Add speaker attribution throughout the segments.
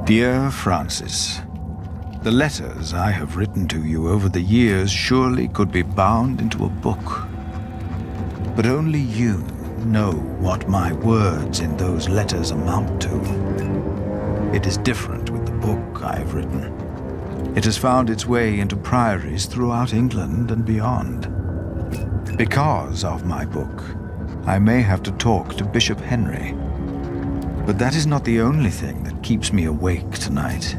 Speaker 1: Dear Francis, the letters I have written to you over the years surely could be bound into a book. But only you know what my words in those letters amount to. It is different with the book I have written. It has found its way into priories throughout England and beyond. Because of my book, I may have to talk to Bishop Henry. But that is not the only thing that keeps me awake tonight.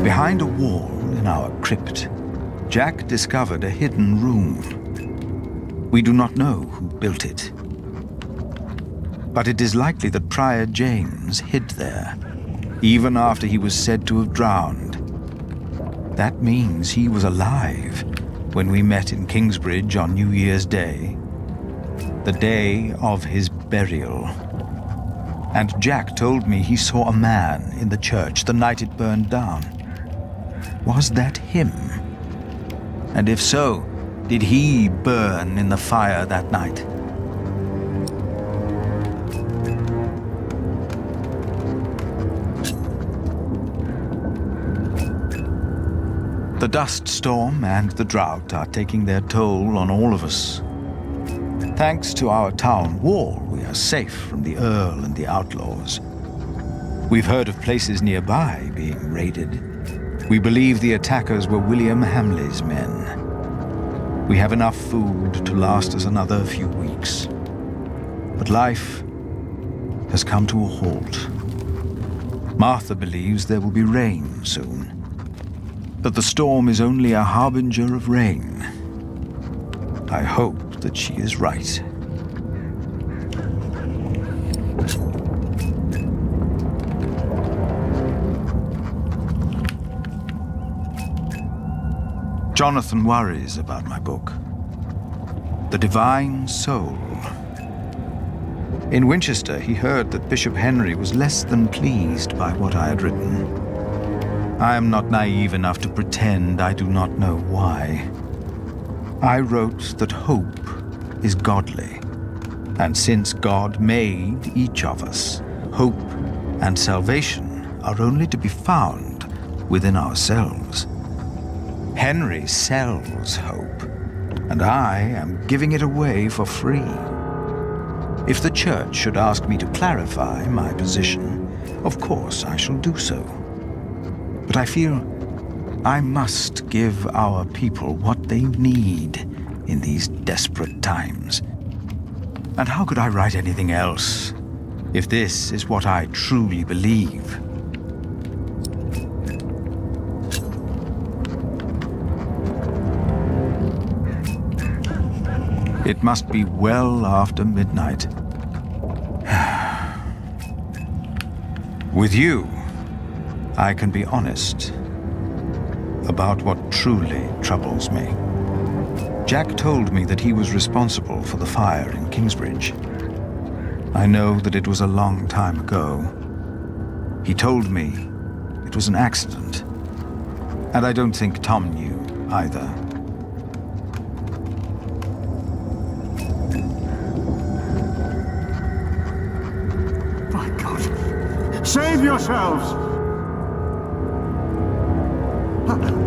Speaker 1: Behind a wall in our crypt, Jack discovered a hidden room. We do not know who built it. But it is likely that Prior James hid there, even after he was said to have drowned. That means he was alive when we met in Kingsbridge on New Year's Day, the day of his burial. And Jack told me he saw a man in the church the night it burned down. Was that him? And if so, did he burn in the fire that night? The dust storm and the drought are taking their toll on all of us. Thanks to our town wall, we are safe from the Earl and the outlaws. We've heard of places nearby being raided. We believe the attackers were William Hamley's men. We have enough food to last us another few weeks. But life has come to a halt. Martha believes there will be rain soon. But the storm is only a harbinger of rain. I hope that she is right. Jonathan worries about my book, The Divine Soul. In Winchester, he heard that Bishop Henry was less than pleased by what I had written. I am not naive enough to pretend I do not know why. I wrote that hope is godly, and since God made each of us, hope and salvation are only to be found within ourselves. Henry sells hope, and I am giving it away for free. If the church should ask me to clarify my position, of course I shall do so. But I feel I must give our people what they need in these desperate times. And how could I write anything else if this is what I truly believe? It must be well after midnight. With you, I can be honest about what truly troubles me. Jack told me that he was responsible for the fire in Kingsbridge. I know that it was a long time ago. He told me it was an accident, and I don't think Tom knew either.
Speaker 2: My God! Save yourselves!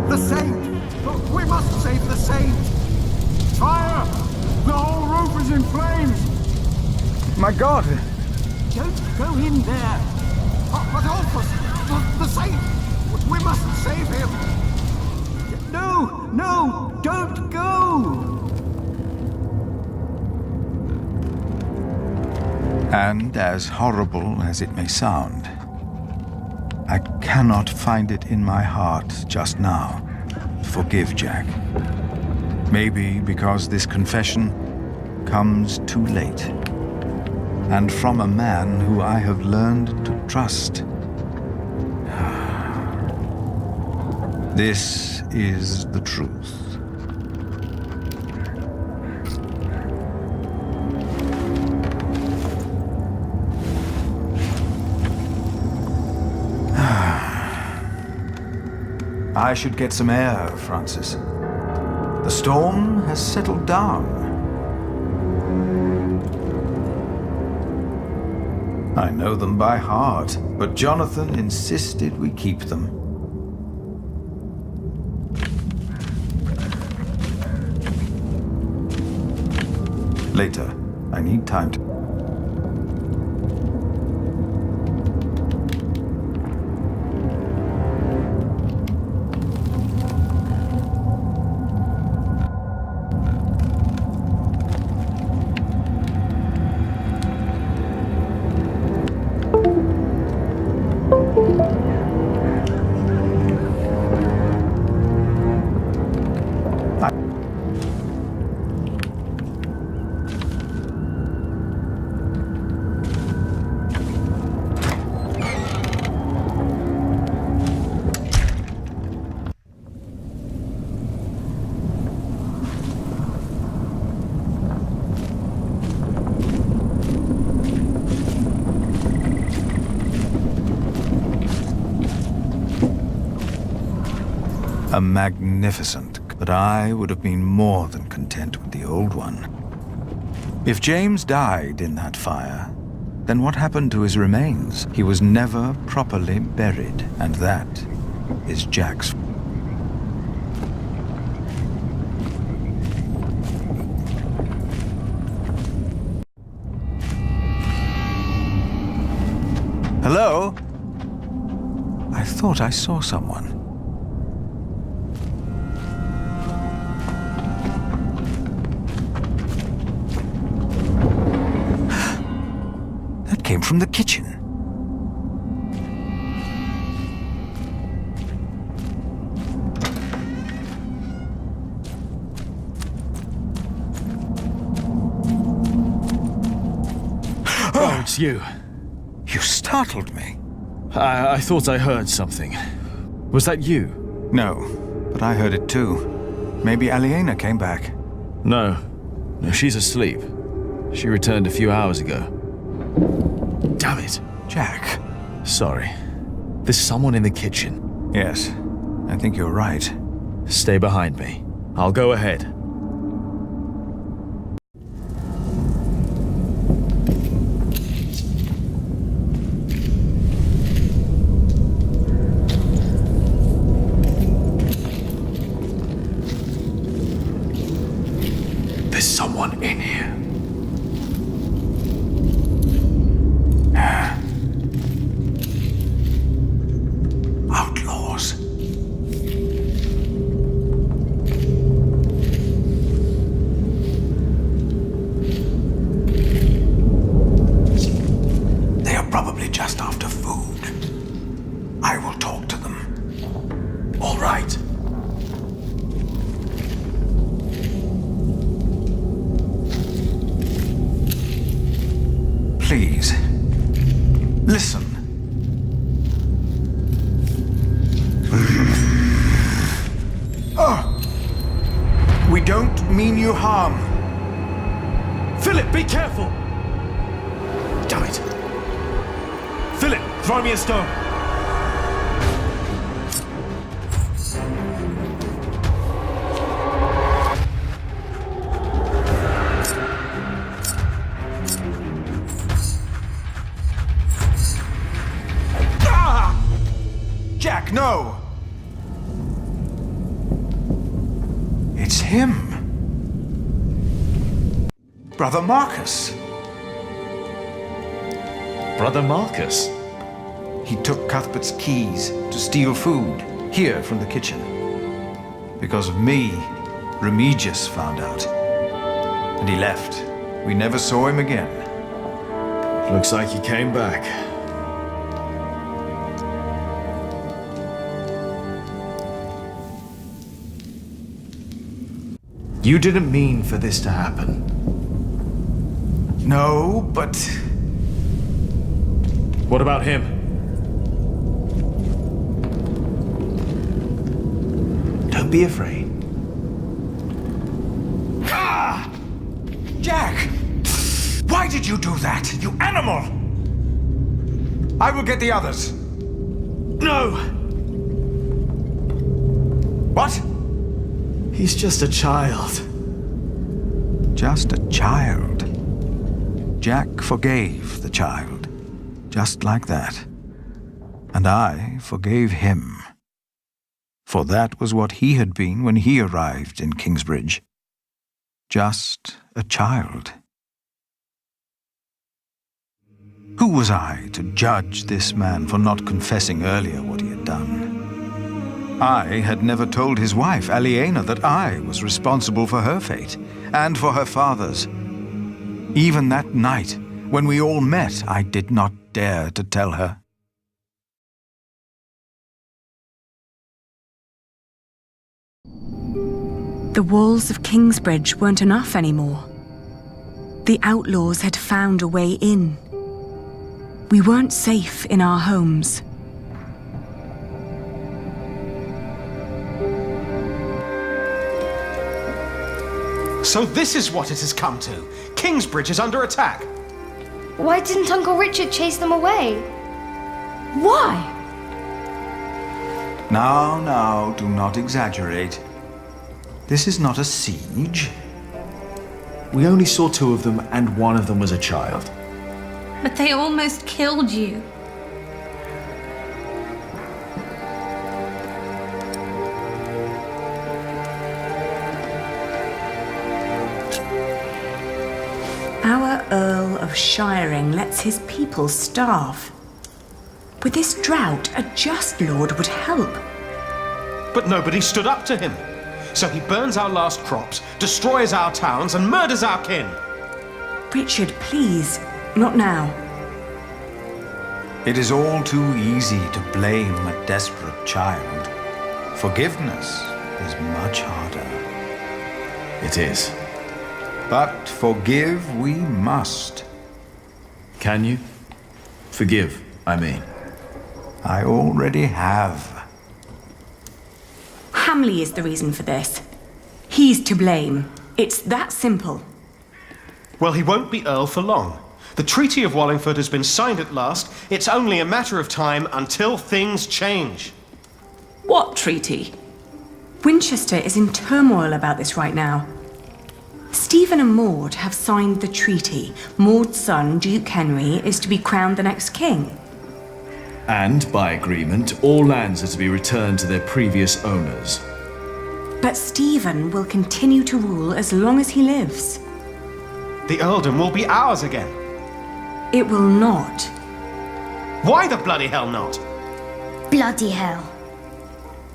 Speaker 2: The saint! Look, we must save the saint! Fire! The whole roof is in flames!
Speaker 1: My God!
Speaker 2: Don't go in there! But help us! The saint! We must save him! No! No! Don't go!
Speaker 1: And as horrible as it may sound, I cannot find it in my heart just now to forgive Jack. Maybe because this confession comes too late, and from a man who I have learned to trust. This is the truth. I should get some air, Francis. The storm has settled down. I know them by heart, but Jonathan insisted we keep them. Later, I need time to... A magnificent, but I would have been more than content with the old one. If James died in that fire, then what happened to his remains? He was never properly buried, and that is Jack's. Hello? I thought I saw someone. Came from the kitchen.
Speaker 3: Oh, it's you.
Speaker 1: You startled me.
Speaker 3: I thought I heard something. Was that you?
Speaker 1: No, but I heard it too. Maybe Aliena came back.
Speaker 3: No, she's asleep. She returned a few hours ago. Damn it.
Speaker 1: Jack.
Speaker 3: Sorry. There's someone in the kitchen.
Speaker 1: Yes, I think you're right.
Speaker 3: Stay behind me. I'll go ahead. There's someone in here.
Speaker 1: Outlaws. They are probably just after food. I will talk to them.
Speaker 3: All right.
Speaker 1: Please, listen. We don't mean you harm.
Speaker 3: Philip, be careful! Damn it. Philip, throw me a stone.
Speaker 1: Jack, no! It's him. Brother Marcus.
Speaker 3: Brother Marcus?
Speaker 1: He took Cuthbert's keys to steal food here from the kitchen. Because of me, Remigius found out. And he left. We never saw him again.
Speaker 3: Looks like he came back. You didn't mean for this to happen.
Speaker 1: No, but...
Speaker 3: What about him? Don't be afraid.
Speaker 1: Ah! Jack! Why did you do that, you animal? I will get the others.
Speaker 3: No!
Speaker 1: What?
Speaker 3: He's just a child.
Speaker 1: Just a child. Jack forgave the child, just like that. And I forgave him. For that was what he had been when he arrived in Kingsbridge. Just a child. Who was I to judge this man for not confessing earlier what he had done? I had never told his wife, Aliena, that I was responsible for her fate, and for her father's. Even that night, when we all met, I did not dare to tell her.
Speaker 4: The walls of Kingsbridge weren't enough anymore. The outlaws had found a way in. We weren't safe in our homes.
Speaker 5: So this is what it has come to. Kingsbridge is under attack.
Speaker 6: Why didn't Uncle Richard chase them away?
Speaker 4: Why?
Speaker 1: Now, do not exaggerate. This is not a siege.
Speaker 3: We only saw 2 of them, and one of them was a child.
Speaker 7: But they almost killed you.
Speaker 4: Our Earl of Shiring lets his people starve. With this drought, a just lord would help.
Speaker 5: But nobody stood up to him. So he burns our last crops, destroys our towns, and murders our kin.
Speaker 4: Richard, please, not now.
Speaker 1: It is all too easy to blame a desperate child. Forgiveness is much harder.
Speaker 3: It is.
Speaker 1: But forgive we must.
Speaker 3: Can you? Forgive, I mean.
Speaker 1: I already have.
Speaker 4: Hamley is the reason for this. He's to blame. It's that simple.
Speaker 5: Well, he won't be Earl for long. The Treaty of Wallingford has been signed at last. It's only a matter of time until things change.
Speaker 4: What treaty? Winchester is in turmoil about this right now. Stephen and Maud have signed the treaty. Maud's son, Duke Henry, is to be crowned the next king.
Speaker 3: And, by agreement, all lands are to be returned to their previous owners.
Speaker 4: But Stephen will continue to rule as long as he lives.
Speaker 5: The earldom will be ours again.
Speaker 4: It will not.
Speaker 5: Why the bloody hell not?
Speaker 6: Bloody hell.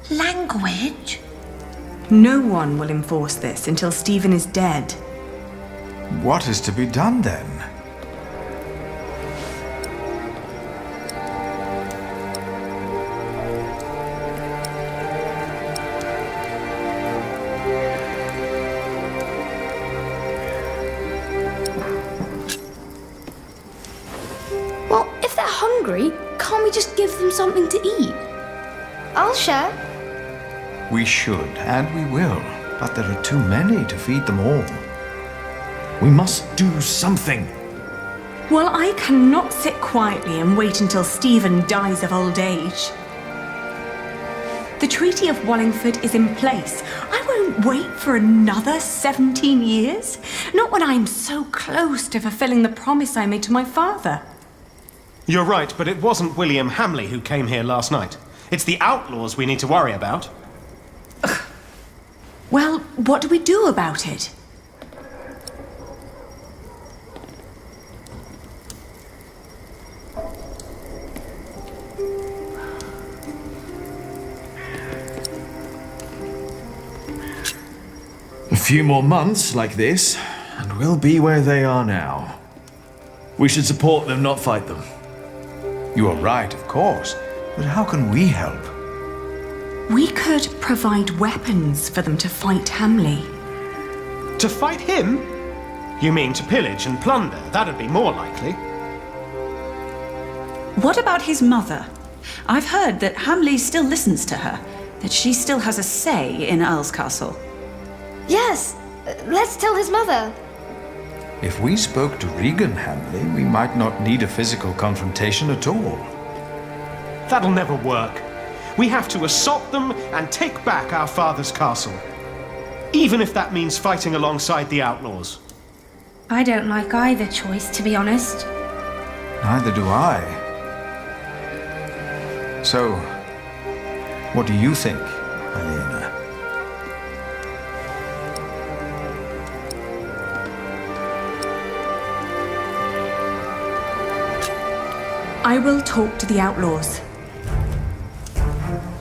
Speaker 7: Language?
Speaker 4: No one will enforce this until Stephen is dead.
Speaker 1: What is to be done then?
Speaker 6: Well, if they're hungry, can't we just give them something to eat? I'll share.
Speaker 1: We should, and we will. But there are too many to feed them all.
Speaker 3: We must do something.
Speaker 4: Well, I cannot sit quietly and wait until Stephen dies of old age. The Treaty of Wallingford is in place. I won't wait for another 17 years. Not when I'm so close to fulfilling the promise I made to my father.
Speaker 5: You're right, but it wasn't William Hamley who came here last night. It's the outlaws we need to worry about.
Speaker 4: Well, what do we do about it?
Speaker 3: A few more months like this, and we'll be where they are now. We should support them, not fight them.
Speaker 1: You are right, of course. But how can we help?
Speaker 4: We could provide weapons for them to fight Hamley.
Speaker 5: To fight him? You mean to pillage and plunder? That'd be more likely.
Speaker 8: What about his mother? I've heard that Hamley still listens to her, that she still has a say in Earlkasl.
Speaker 6: Yes, let's tell his mother.
Speaker 1: If we spoke to Regan Hamley, we might not need a physical confrontation at all.
Speaker 5: That'll never work. We have to assault them and take back our father's castle. even if that means fighting alongside the outlaws.
Speaker 7: I don't like either choice, to be honest.
Speaker 1: Neither do I. So, what do you think, Alina?
Speaker 4: I will talk to the outlaws.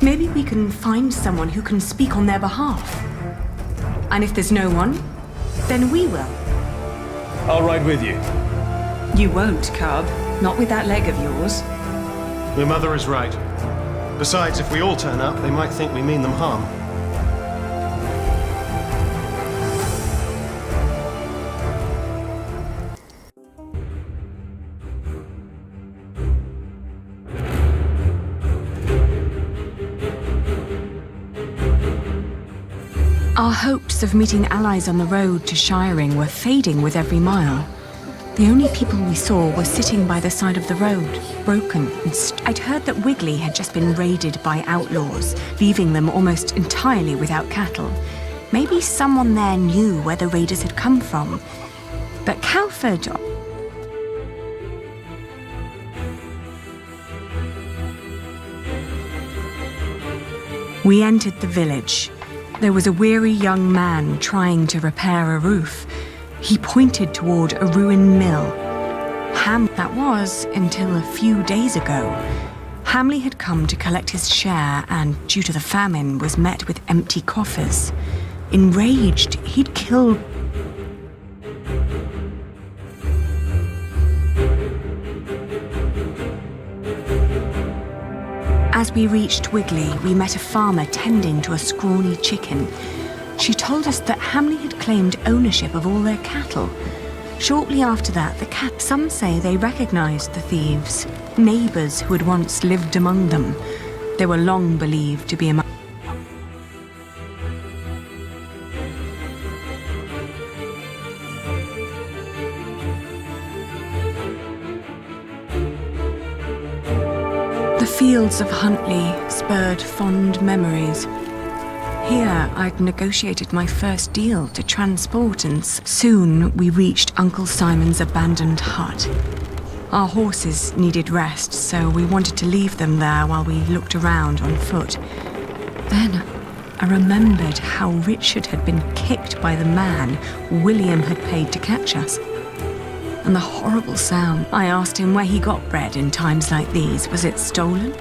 Speaker 4: Maybe we can find someone who can speak on their behalf. And if there's no one, then we will.
Speaker 3: I'll ride with you.
Speaker 8: You won't, Cub. Not with that leg of yours.
Speaker 5: Your mother is right. Besides, if we all turn up, they might think we mean them harm.
Speaker 4: Our hopes of meeting allies on the road to Shiring were fading with every mile. The only people we saw were sitting by the side of the road, broken and I'd heard that Wiggly had just been raided by outlaws, leaving them almost entirely without cattle. Maybe someone there knew where the raiders had come from. But Calford... We entered the village. There was a weary young man trying to repair a roof. He pointed toward a ruined mill. That was until a few days ago. Hamley had come to collect his share and, due to the famine, was met with empty coffers. Enraged, he'd killed... As we reached Wiggly, we met a farmer tending to a scrawny chicken. She told us that Hamley had claimed ownership of all their cattle. Shortly after that, some say they recognized the thieves, neighbors who had once lived among them. They were long believed to be among... The fields of Huntley spurred fond memories. Here, I'd negotiated my first deal to transport, and soon we reached Uncle Simon's abandoned hut. Our horses needed rest, so we wanted to leave them there while we looked around on foot. Then I remembered how Richard had been kicked by the man William had paid to catch us. And the horrible sound. I asked him where he got bread in times like these. Was it stolen?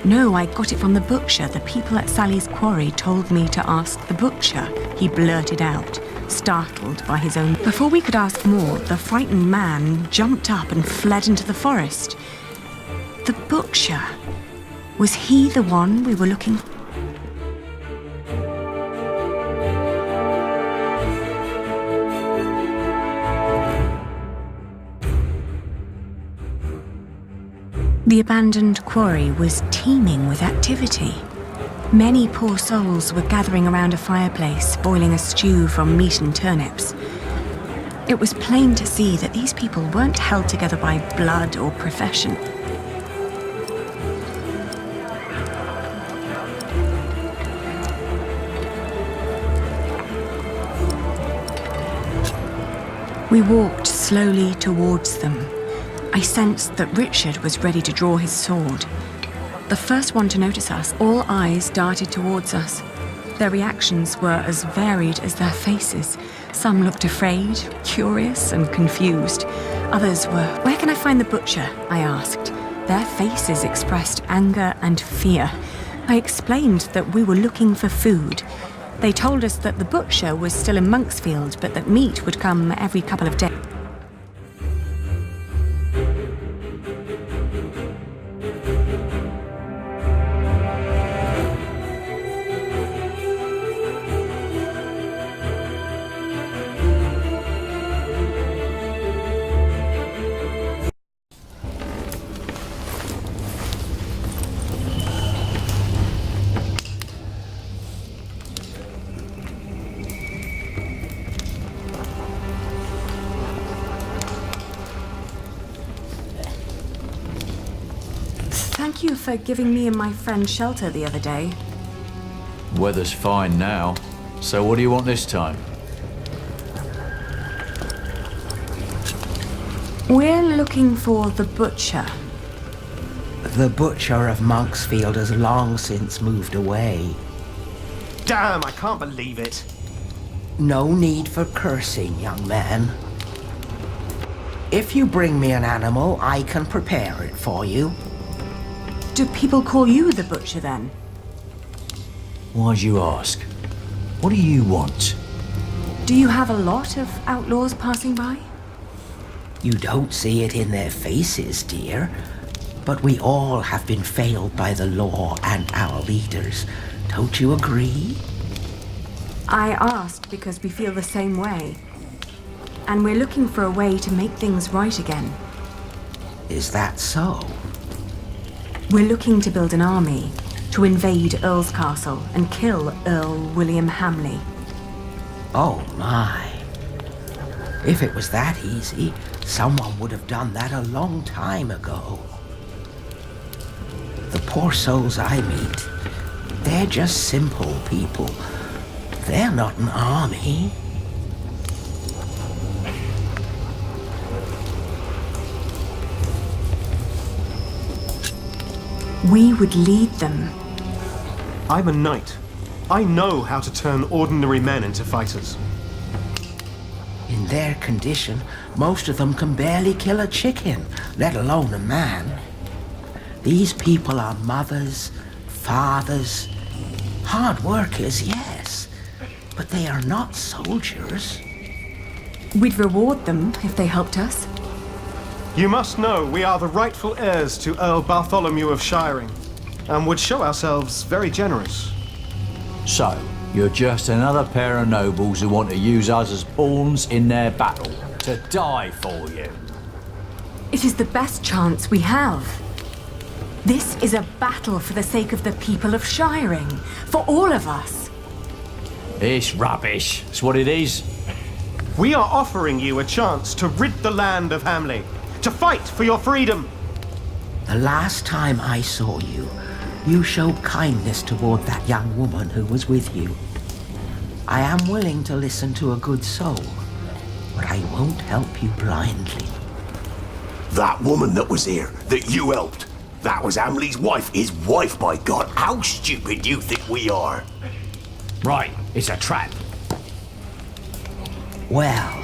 Speaker 4: No, I got it from the butcher. The people at Sally's quarry told me to ask the butcher, he blurted out, startled by his own... Before we could ask more, the frightened man jumped up and fled into the forest. The butcher. Was he the one we were looking for? The abandoned quarry was teeming with activity. Many poor souls were gathering around a fireplace, boiling a stew from meat and turnips. It was plain to see that these people weren't held together by blood or profession. We walked slowly towards them. I sensed that Richard was ready to draw his sword. The first one to notice us, all eyes darted towards us. Their reactions were as varied as their faces. Some looked afraid, curious, and confused. Others were, "Where can I find the butcher?" I asked. Their faces expressed anger and fear. I explained that we were looking for food. They told us that the butcher was still in Monksfield, but that meat would come every couple of days. Thank you for giving me and my friend shelter the other day.
Speaker 3: Weather's fine now. So what do you want this time?
Speaker 4: We're looking for the butcher.
Speaker 9: The butcher of Monksfield has long since moved away.
Speaker 5: Damn, I can't believe it.
Speaker 9: No need for cursing, young man. If you bring me an animal, I can prepare it for you.
Speaker 4: Do people call you the butcher then?
Speaker 3: Why'd you ask? What do you want?
Speaker 4: Do you have a lot of outlaws passing by?
Speaker 9: You don't see it in their faces, dear. But we all have been failed by the law and our leaders. Don't you agree?
Speaker 4: I asked because we feel the same way. And we're looking for a way to make things right again.
Speaker 9: Is that so?
Speaker 4: We're looking to build an army to invade Earlkasl and kill Earl William Hamley.
Speaker 9: Oh my. If it was that easy, someone would have done that a long time ago. The poor souls I meet, they're just simple people. They're not an army.
Speaker 4: We would lead them.
Speaker 5: I'm a knight. I know how to turn ordinary men into fighters.
Speaker 9: In their condition, most of them can barely kill a chicken, let alone a man. These people are mothers, fathers, hard workers, yes, but they are not soldiers.
Speaker 4: We'd reward them if they helped us.
Speaker 5: You must know we are the rightful heirs to Earl Bartholomew of Shiring, and would show ourselves very generous.
Speaker 10: So, you're just another pair of nobles who want to use us as pawns in their battle, to die for you.
Speaker 4: It is the best chance we have. This is a battle for the sake of the people of Shiring, for all of us.
Speaker 10: It's rubbish. It's what it is.
Speaker 5: We are offering you a chance to rid the land of Hamley, to fight for your freedom.
Speaker 9: The last time I saw you, you showed kindness toward that young woman who was with you. I am willing to listen to a good soul, but I won't help you blindly.
Speaker 11: That woman that was here, that you helped, that was Hamley's wife. His wife, by God. How stupid do you think we are?
Speaker 10: Right, it's a trap.
Speaker 9: Well,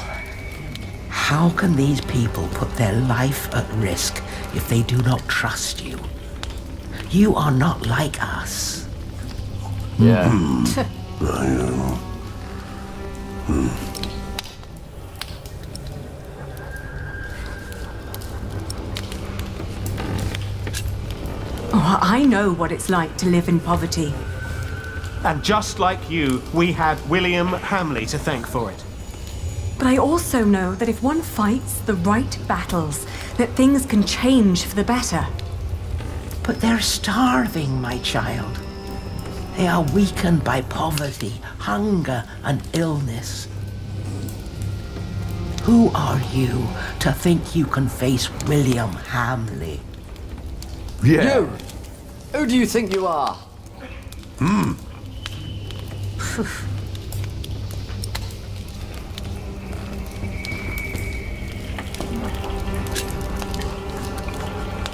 Speaker 9: how can these people put their life at risk if they do not trust you? You are not like us.
Speaker 10: Yeah.
Speaker 11: I know.
Speaker 4: Oh, I know what it's like to live in poverty.
Speaker 5: And just like you, we had William Hamley to thank for it.
Speaker 4: But I also know that if one fights the right battles, that things can change for the better.
Speaker 9: But they're starving, my child. They are weakened by poverty, hunger, and illness. Who are you to think you can face William Hamley?
Speaker 10: Yeah.
Speaker 12: You! Who do you think you are?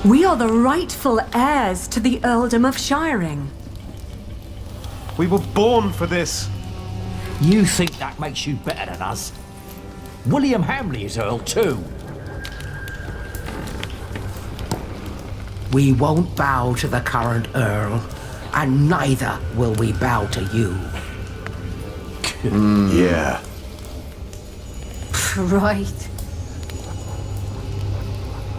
Speaker 4: We are the rightful heirs to the Earldom of Shiring.
Speaker 5: We were born for this.
Speaker 10: You think that makes you better than us? William Hamley is Earl too.
Speaker 9: We won't bow to the current Earl, and neither will we bow to you.
Speaker 11: Yeah.
Speaker 6: Right.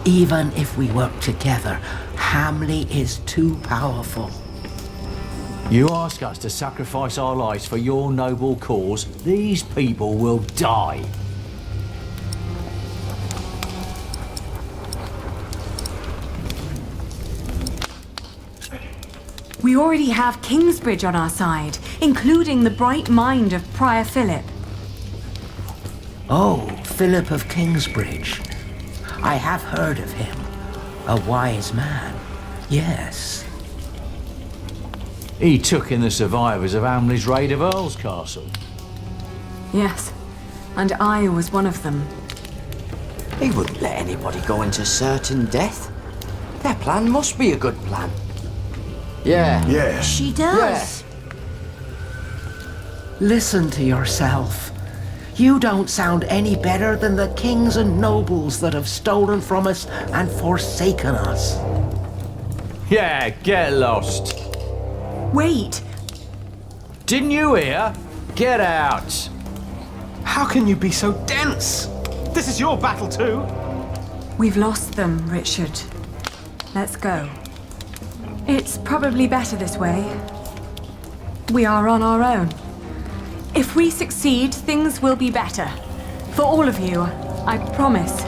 Speaker 9: Even if we work together, Hamley is too powerful.
Speaker 10: You ask us to sacrifice our lives for your noble cause, these people will die.
Speaker 4: We already have Kingsbridge on our side, including the bright mind of Prior Philip.
Speaker 9: Oh, Philip of Kingsbridge. I have heard of him. A wise man, yes.
Speaker 10: He took in the survivors of Hamley's raid of Earlscastle.
Speaker 4: Yes, and I was one of them.
Speaker 12: He wouldn't let anybody go into certain death. Their plan must be a good plan. Yeah.
Speaker 11: Yeah.
Speaker 6: She does.
Speaker 9: Listen to yourself. You don't sound any better than the kings and nobles that have stolen from us and forsaken us.
Speaker 10: Yeah, get lost.
Speaker 4: Wait!
Speaker 10: Didn't you hear? Get out!
Speaker 5: How can you be so dense? This is your battle too.
Speaker 4: We've lost them, Richard. Let's go. It's probably better this way. We are on our own. If we succeed, things will be better. For all of you, I promise.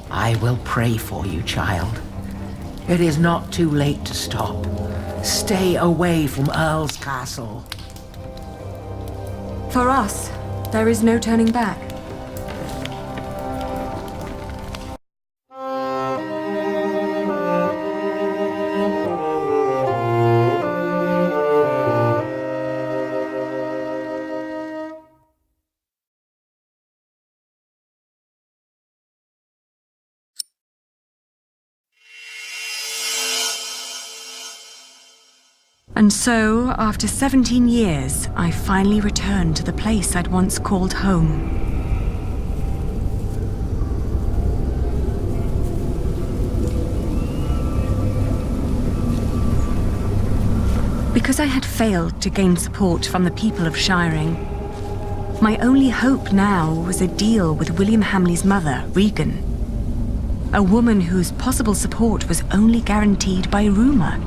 Speaker 9: I will pray for you, child. It is not too late to stop. Stay away from Earlscastle.
Speaker 4: For us, there is no turning back. And so, after 17 years, I finally returned to the place I'd once called home. Because I had failed to gain support from the people of Shiring, my only hope now was a deal with William Hamley's mother, Regan. A woman whose possible support was only guaranteed by rumor.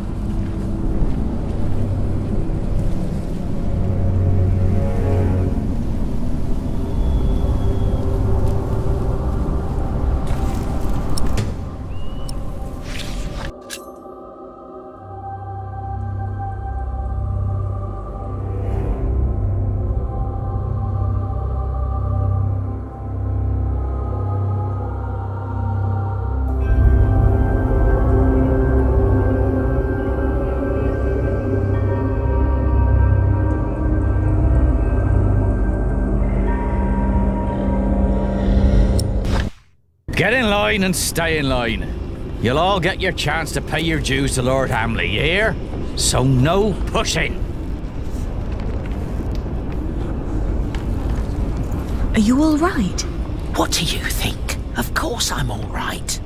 Speaker 10: Get in line and stay in line. You'll all get your chance to pay your dues to Lord Hamley, you hear? So no pushing.
Speaker 4: Are you all right?
Speaker 9: What do you think? Of course I'm all right.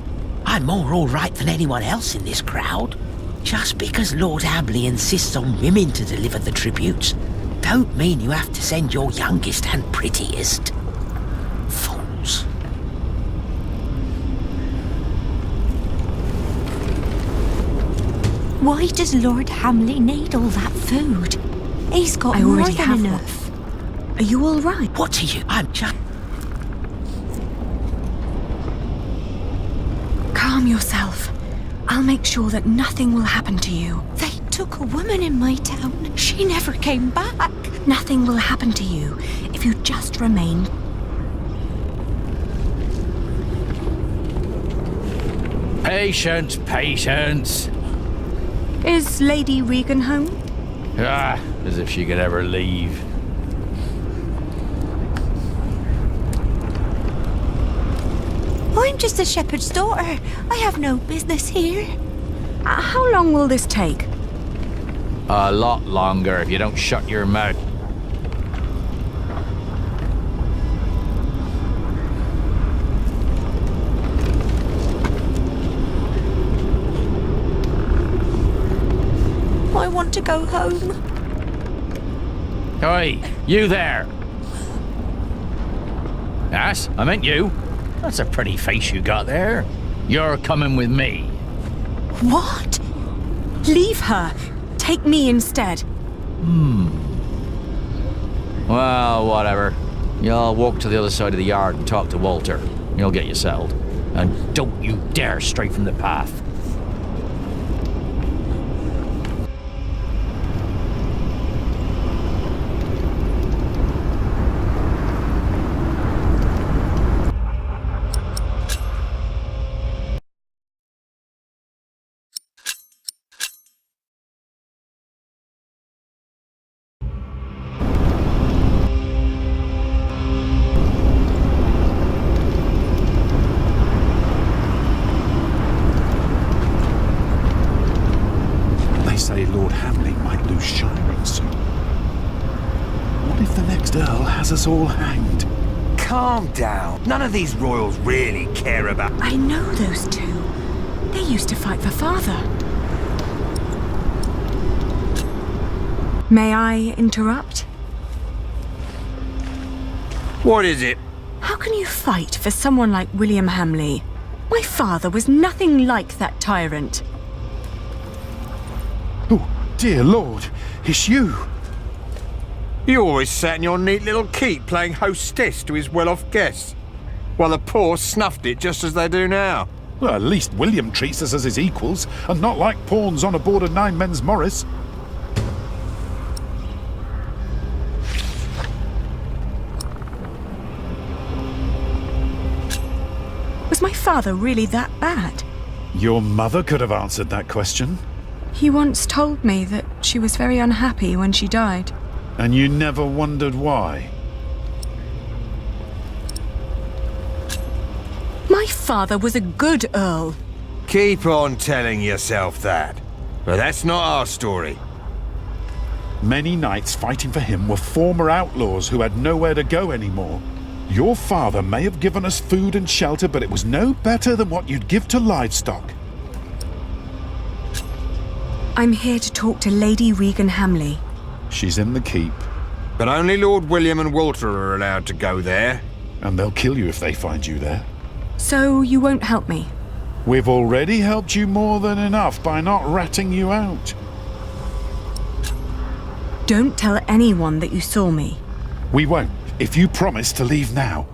Speaker 9: I'm more all right than anyone else in this crowd. Just because Lord Hamley insists on women to deliver the tributes, don't mean you have to send your youngest and prettiest. Fools.
Speaker 6: Why does Lord Hamley need all that food? He's got more
Speaker 4: already
Speaker 6: than
Speaker 4: have
Speaker 6: enough.
Speaker 4: Are you all right?
Speaker 9: What are you? I'm just...
Speaker 4: Calm yourself. I'll make sure that nothing will happen to you.
Speaker 6: They took a woman in my town. She never came back.
Speaker 4: Nothing will happen to you if you just remain.
Speaker 10: Patience, patience.
Speaker 4: Is Lady Regan home?
Speaker 10: Ah, as if she could ever leave.
Speaker 6: I'm just a shepherd's daughter. I have no business here.
Speaker 4: How long will this take?
Speaker 10: A lot longer if you don't shut your mouth.
Speaker 6: I want to go home.
Speaker 10: Oi, you there. Yes, I meant you. That's a pretty face you got there. You're coming with me.
Speaker 4: What? Leave her. Take me instead.
Speaker 10: Well, whatever. You'll walk to the other side of the yard and talk to Walter. You'll get you settled. And don't you dare stray from the path.
Speaker 13: us all hanged.
Speaker 11: Calm down. None of these royals really care about...
Speaker 4: I know those two. They used to fight for father. May I interrupt?
Speaker 11: What is it?
Speaker 4: How can you fight for someone like William Hamley? My father was nothing like that tyrant.
Speaker 13: Oh, dear Lord, it's you.
Speaker 14: You always sat in your neat little keep playing hostess to his well-off guests, while the poor snuffed it just as they do now.
Speaker 13: Well, at least William treats us as his equals, and not like pawns on a board of Nine Men's Morris.
Speaker 4: Was my father really that bad?
Speaker 13: Your mother could have answered that question.
Speaker 4: He once told me that she was very unhappy when she died.
Speaker 13: And you never wondered why?
Speaker 4: My father was a good earl.
Speaker 14: Keep on telling yourself that. But that's not our story.
Speaker 13: Many knights fighting for him were former outlaws who had nowhere to go anymore. Your father may have given us food and shelter, but it was no better than what you'd give to livestock.
Speaker 4: I'm here to talk to Lady Regan Hamley.
Speaker 13: She's in the keep.
Speaker 14: But only Lord William and Walter are allowed to go there.
Speaker 13: And they'll kill you if they find you there.
Speaker 4: So you won't help me?
Speaker 13: We've already helped you more than enough by not ratting you out.
Speaker 4: Don't tell anyone that you saw me.
Speaker 13: We won't, if you promise to leave now.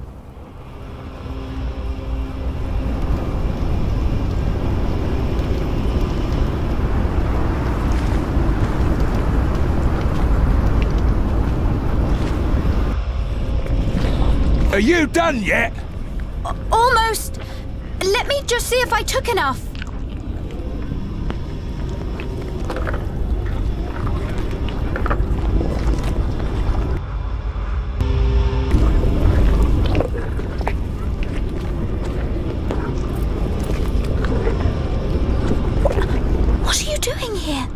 Speaker 11: Are you done yet?
Speaker 6: Almost. Let me just see if I took enough. What are you doing here?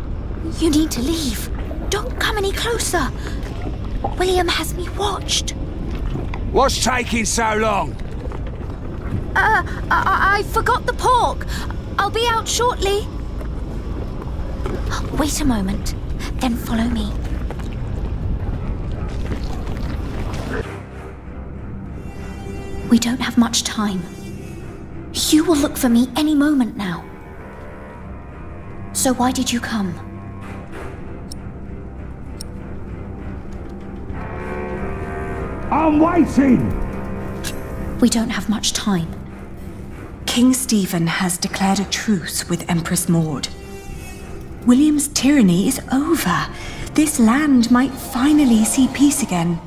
Speaker 6: You need to leave. Don't come any closer. William has me watched.
Speaker 11: What's taking so long?
Speaker 6: I forgot the pork. I'll be out shortly. Wait a moment, then follow me. We don't have much time. You will look for me any moment now. So why did you come?
Speaker 11: I'm waiting!
Speaker 6: We don't have much time.
Speaker 4: King Stephen has declared a truce with Empress Maud. William's tyranny is over. This land might finally see peace again.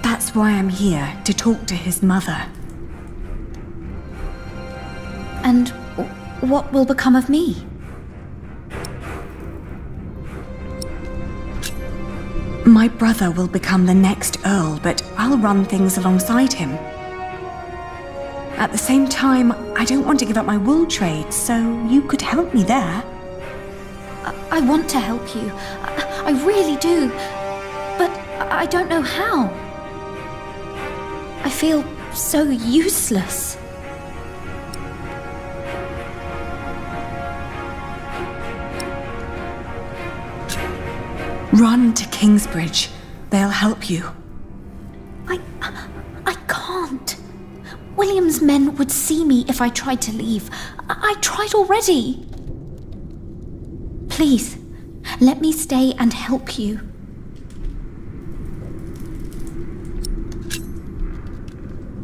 Speaker 4: That's why I'm here, to talk to his mother.
Speaker 6: And what will become of me?
Speaker 4: My brother will become the next Earl, but I'll run things alongside him. At the same time, I don't want to give up my wool trade, so you could help me there.
Speaker 6: I want to help you. I really do. But I don't know how. I feel so useless.
Speaker 4: Run to Kingsbridge. They'll help you.
Speaker 6: I can't. William's men would see me if I tried to leave. I tried already. Please, let me stay and help you.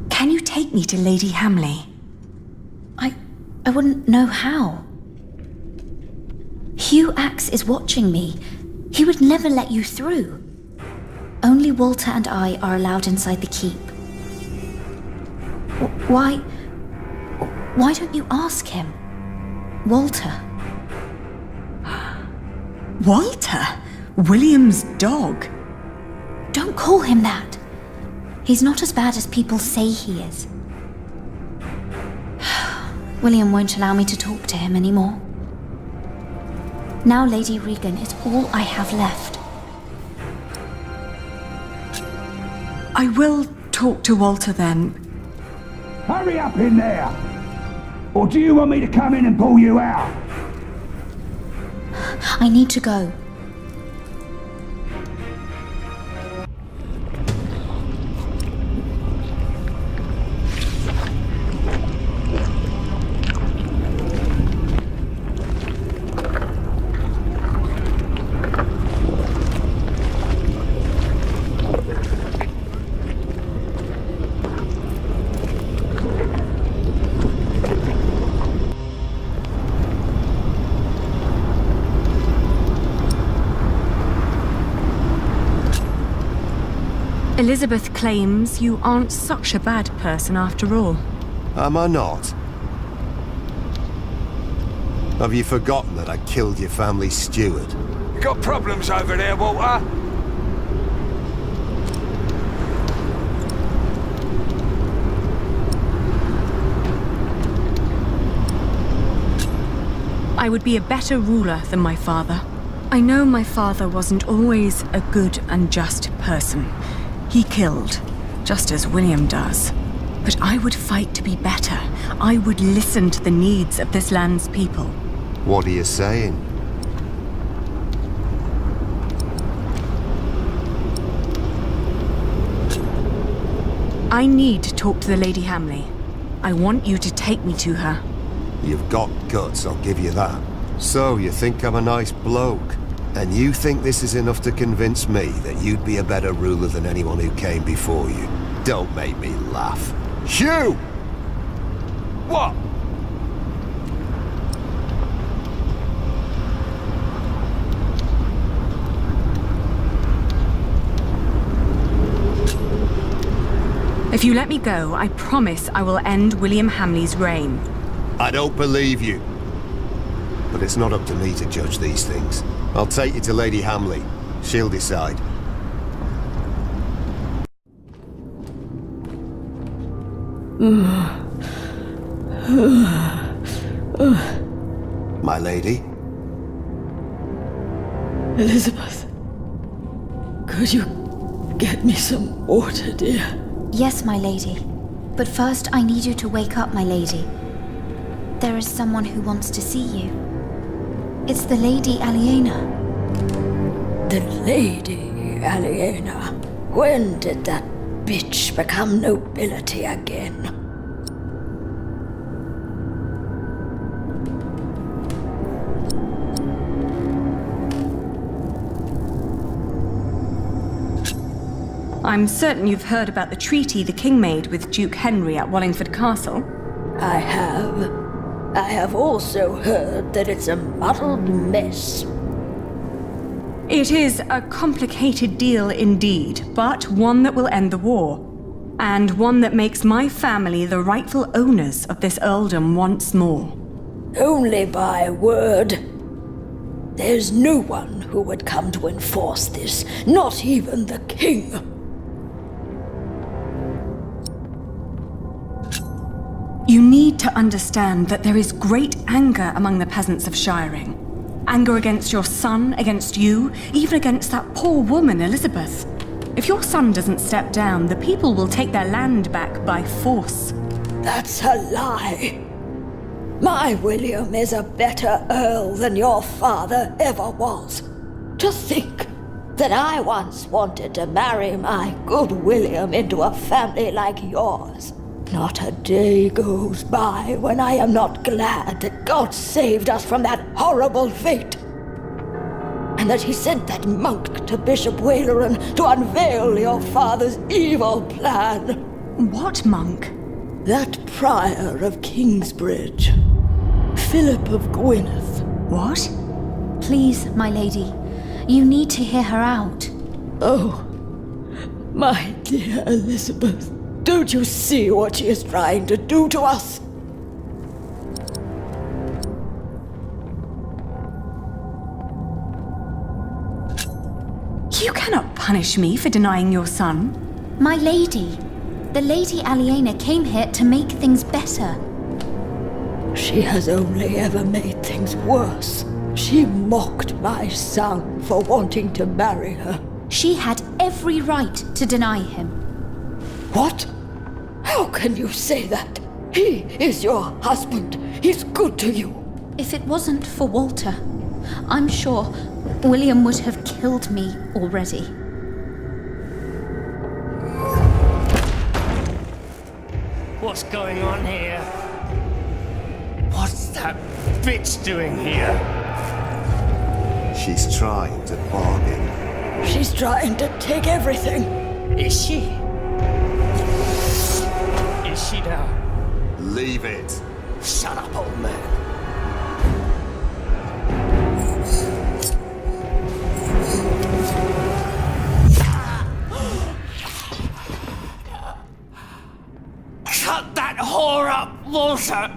Speaker 4: Can you take me to Lady Hamley?
Speaker 6: I wouldn't know how. Hugh Axe is watching me. He would never let you through. Only Walter and I are allowed inside the keep. Why don't you ask him? Walter.
Speaker 4: Walter? William's dog?
Speaker 6: Don't call him that. He's not as bad as people say he is. William won't allow me to talk to him anymore. Now Lady Regan is all I have left.
Speaker 4: I will talk to Walter then.
Speaker 2: Hurry up in there! Or do you want me to come in and pull you out?
Speaker 6: I need to go.
Speaker 4: Elizabeth claims you aren't such a bad person after all.
Speaker 14: Am I not? Have you forgotten that I killed your family's steward?
Speaker 15: You got problems over there, Walter?
Speaker 4: I would be a better ruler than my father. I know my father wasn't always a good and just person. He killed, just as William does. But I would fight to be better. I would listen to the needs of this land's people.
Speaker 14: What are you saying?
Speaker 4: I need to talk to the Lady Hamley. I want you to take me to her.
Speaker 14: You've got guts, I'll give you that. So, you think I'm a nice bloke? And you think this is enough to convince me that you'd be a better ruler than anyone who came before you? Don't make me laugh. Hugh!
Speaker 15: What?
Speaker 4: If you let me go, I promise I will end William Hamley's reign.
Speaker 14: I don't believe you. But it's not up to me to judge these things. I'll take you to Lady Hamley. She'll decide. My lady?
Speaker 16: Elizabeth, could you get me some water, dear?
Speaker 6: Yes, my lady. But first I need you to wake up, my lady. There is someone who wants to see you. It's the Lady Aliena.
Speaker 16: The Lady Aliena? When did that bitch become nobility again?
Speaker 4: I'm certain you've heard about the treaty the king made with Duke Henry at Wallingford Castle.
Speaker 16: I have. I have also heard that it's a muddled mess.
Speaker 4: It is a complicated deal indeed, but one that will end the war. And one that makes my family the rightful owners of this earldom once more.
Speaker 16: Only by word. There's no one who would come to enforce this, not even the king.
Speaker 4: You need to understand that there is great anger among the peasants of Shiring. Anger against your son, against you, even against that poor woman, Elizabeth. If your son doesn't step down, the people will take their land back by force.
Speaker 16: That's a lie. My William is a better earl than your father ever was. To think that I once wanted to marry my good William into a family like yours. Not a day goes by when I am not glad that God saved us from that horrible fate. And that he sent that monk to Bishop Waleran to unveil your father's evil plan.
Speaker 4: What monk?
Speaker 16: That prior of Kingsbridge. Philip of Gwynedd.
Speaker 4: What?
Speaker 6: Please, my lady, you need to hear her out.
Speaker 16: Oh, my dear Elizabeth. Don't you see what she is trying to do to us?
Speaker 4: You cannot punish me for denying your son.
Speaker 6: My lady, the Lady Aliena came here to make things better.
Speaker 16: She has only ever made things worse. She mocked my son for wanting to marry her.
Speaker 6: She had every right to deny him.
Speaker 16: What? How can you say that? He is your husband. He's good to you.
Speaker 6: If it wasn't for Walter, I'm sure William would have killed me already.
Speaker 17: What's going on here? What's that bitch doing here?
Speaker 14: She's trying to bargain.
Speaker 16: She's trying to take everything.
Speaker 17: Is she? Is she now?
Speaker 14: Leave it.
Speaker 17: Shut up, old man. Cut that whore up, Walter!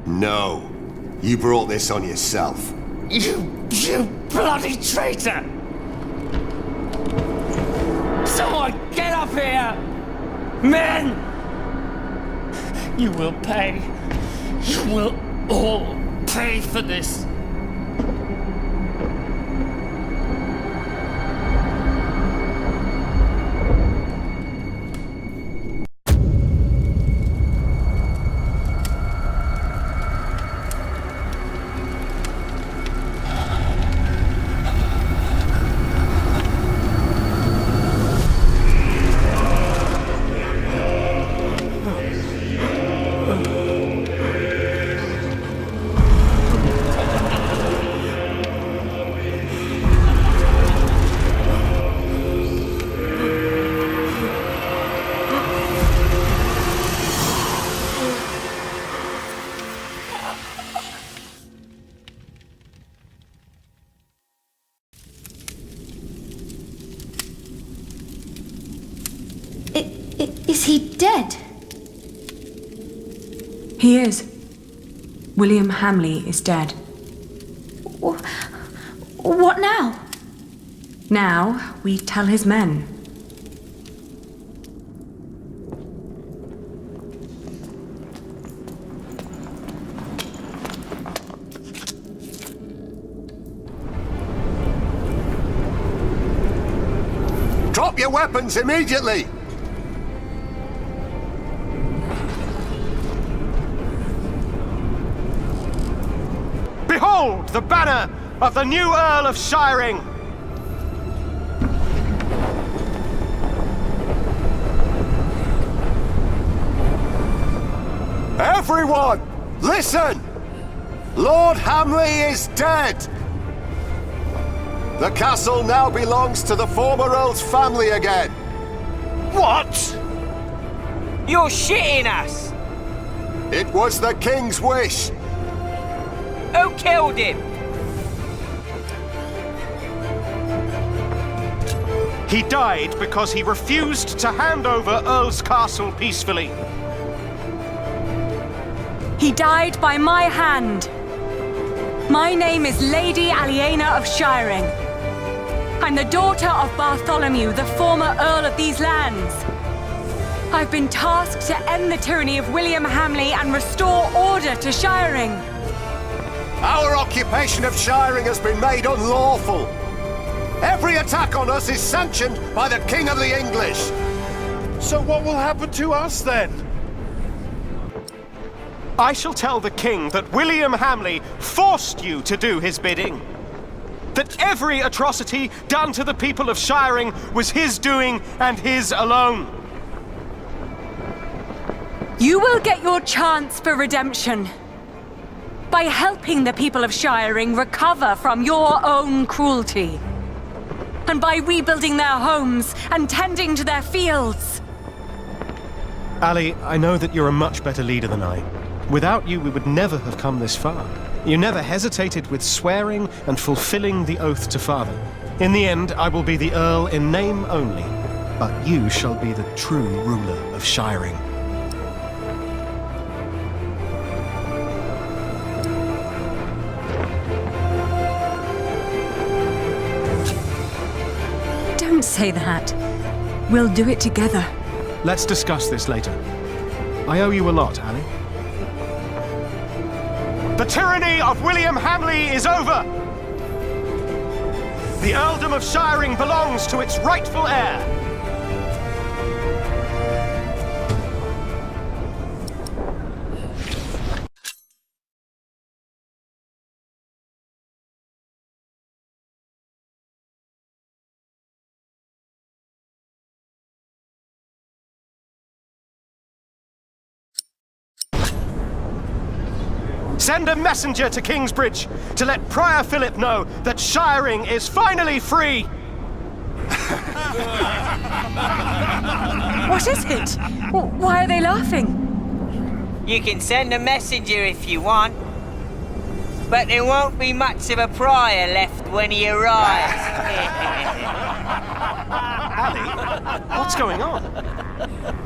Speaker 14: No. You brought this on yourself.
Speaker 17: You bloody traitor! Someone get up here! Men! You will pay. You will all pay for this.
Speaker 6: Is he dead?
Speaker 4: He is. William Hamley is dead.
Speaker 6: What now?
Speaker 4: Now we tell his men.
Speaker 14: Drop your weapons immediately!
Speaker 5: Behold the banner of the new Earl of Shiring!
Speaker 14: Everyone, listen! Lord Hamley is dead! The castle now belongs to the former Earl's family again.
Speaker 15: What? You're shitting us!
Speaker 14: It was the King's wish.
Speaker 15: Who killed him?
Speaker 5: He died because he refused to hand over Earl's Castle peacefully.
Speaker 4: He died by my hand. My name is Lady Aliena of Shiring. I'm the daughter of Bartholomew, the former Earl of these lands. I've been tasked to end the tyranny of William Hamley and restore order to Shiring.
Speaker 14: Our occupation of Shiring has been made unlawful. Every attack on us is sanctioned by the King of the English.
Speaker 13: So what will happen to us then?
Speaker 5: I shall tell the King that William Hamley forced you to do his bidding. That every atrocity done to the people of Shiring was his doing and his alone.
Speaker 4: You will get your chance for redemption by helping the people of Shiring recover from your own cruelty, and by rebuilding their homes and tending to their fields.
Speaker 5: Ali, I know that you're a much better leader than I. Without you, we would never have come this far. You never hesitated with swearing and fulfilling the oath to father. In the end, I will be the Earl in name only, but you shall be the true ruler of Shiring.
Speaker 4: Don't say that. We'll do it together.
Speaker 5: Let's discuss this later. I owe you a lot, Ali. The tyranny of William Hamley is over! The Earldom of Shiring belongs to its rightful heir. Send a messenger to Kingsbridge to let Prior Philip know that Shiring is finally free.
Speaker 4: What is it? Why are they laughing?
Speaker 15: You can send a messenger if you want, but there won't be much of a prior left when he arrives.
Speaker 5: Ali, what's going on?